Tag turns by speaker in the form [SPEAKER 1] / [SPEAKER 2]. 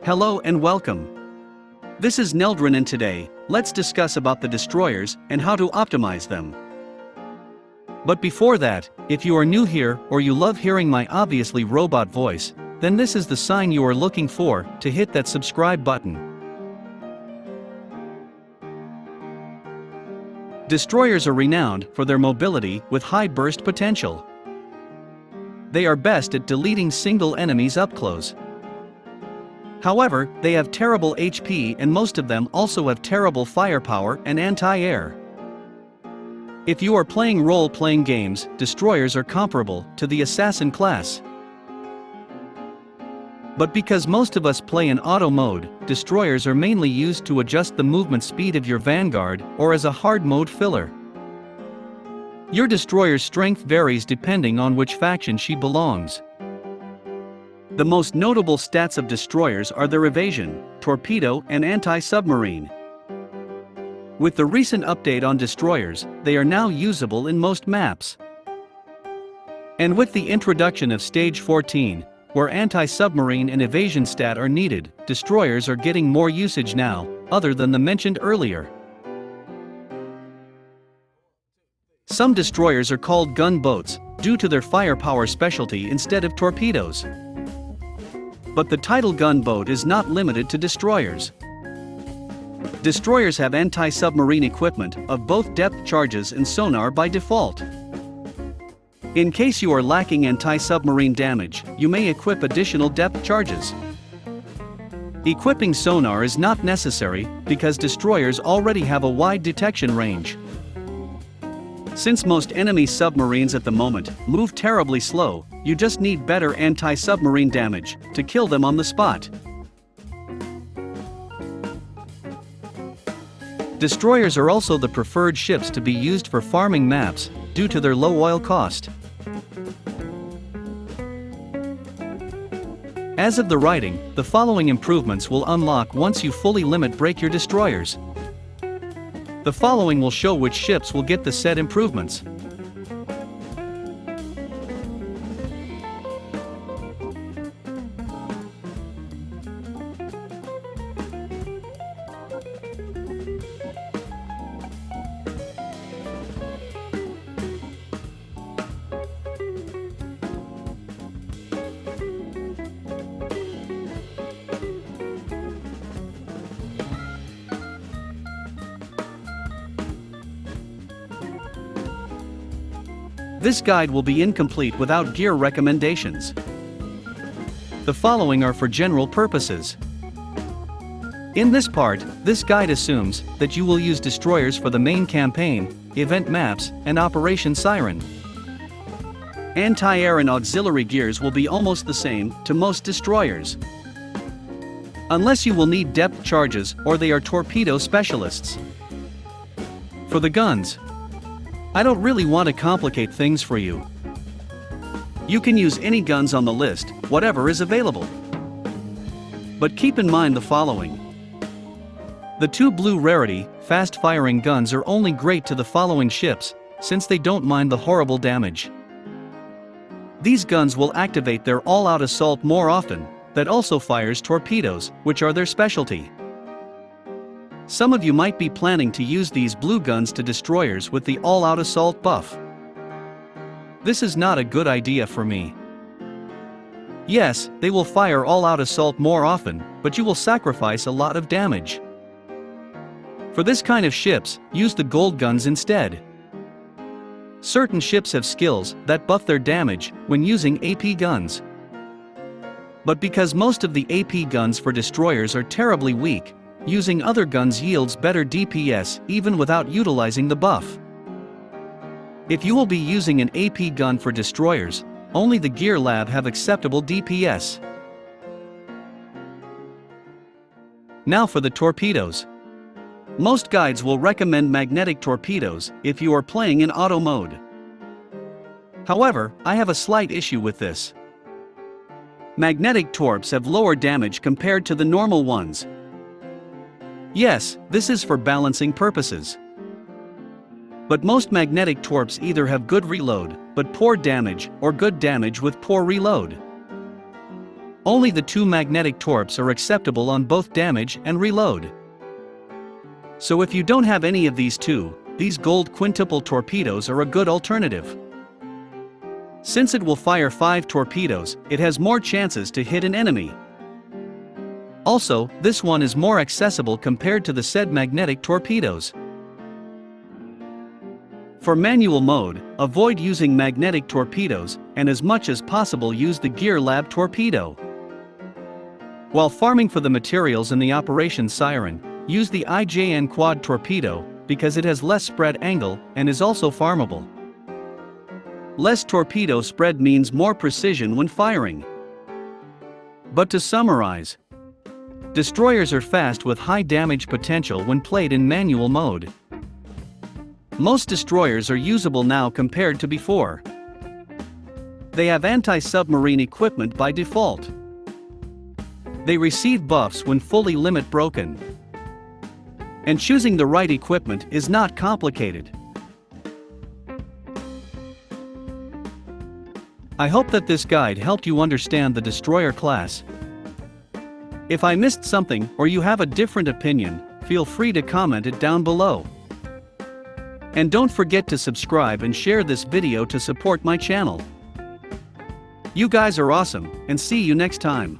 [SPEAKER 1] Hello and welcome. This is Neldrin, and today, let's discuss about the destroyers and how to optimize them. But before that, if you are new here or you love hearing my obviously robot voice, then this is the sign you are looking for to hit that subscribe button. Destroyers are renowned for their mobility with high burst potential. They are best at deleting single enemies up close. However, they have terrible HP, and most of them also have terrible firepower and anti-air. If you are playing role-playing games, destroyers are comparable to the assassin class. But because most of us play in auto mode, destroyers are mainly used to adjust the movement speed of your vanguard or as a hard mode filler. Your destroyer's strength varies depending on which faction she belongs. The most notable stats of destroyers are their evasion, torpedo, and anti-submarine. With the recent update on destroyers, they are now usable in most maps. And with the introduction of Stage 14, where anti-submarine and evasion stat are needed, destroyers are getting more usage now, other than the mentioned earlier. Some destroyers are called gunboats, due to their firepower specialty instead of torpedoes. But the title gunboat is not limited to destroyers. Destroyers have anti-submarine equipment of both depth charges and sonar by default. In case you are lacking anti-submarine damage, you may equip additional depth charges. Equipping sonar is not necessary because destroyers already have a wide detection range. Since most enemy submarines at the moment move terribly slow, you just need better anti-submarine damage to kill them on the spot. Destroyers are also the preferred ships to be used for farming maps due to their low oil cost. As of the writing, the following improvements will unlock once you fully limit break your destroyers. The following will show which ships will get the said improvements. This guide will be incomplete without gear recommendations. The following are for general purposes. In this part, this guide assumes that you will use destroyers for the main campaign, event maps, and Operation Siren. Anti-air and auxiliary gears will be almost the same to most destroyers. Unless you will need depth charges or they are torpedo specialists. For the guns, I don't really want to complicate things for you. You can use any guns on the list, whatever is available. But keep in mind the following. The two blue rarity, fast-firing guns are only great to the following ships, since they don't mind the horrible damage. These guns will activate their all-out assault more often, that also fires torpedoes, which are their specialty. Some of you might be planning to use these blue guns to destroyers with the all-out assault buff. This is not a good idea for me. Yes, they will fire all-out assault more often, but you will sacrifice a lot of damage. For this kind of ships, use the gold guns instead. Certain ships have skills that buff their damage when using AP guns. But because most of the AP guns for destroyers are terribly weak, using other guns yields better DPS even without utilizing the buff. If you will be using an AP gun for destroyers, only the Gear Lab have acceptable DPS. Now for the torpedoes. Most guides will recommend magnetic torpedoes if you are playing in auto mode. However, I have a slight issue with this. Magnetic torps have lower damage compared to the normal ones. Yes, this is for balancing purposes. But most magnetic torps either have good reload, but poor damage, or good damage with poor reload. Only the 2 magnetic torps are acceptable on both damage and reload. So if you don't have any of these two, these gold quintuple torpedoes are a good alternative. Since it will fire 5 torpedoes, it has more chances to hit an enemy. Also, this one is more accessible compared to the said magnetic torpedoes. For manual mode, avoid using magnetic torpedoes, and as much as possible use the Gear Lab torpedo. While farming for the materials in the Operation Siren, use the IJN Quad torpedo, because it has less spread angle, and is also farmable. Less torpedo spread means more precision when firing. But to summarize, destroyers are fast with high damage potential when played in manual mode. Most destroyers are usable now compared to before. They have anti-submarine equipment by default. They receive buffs when fully limit broken. And choosing the right equipment is not complicated. I hope that this guide helped you understand the destroyer class. If I missed something or you have a different opinion, feel free to comment it down below. And don't forget to subscribe and share this video to support my channel. You guys are awesome, and see you next time.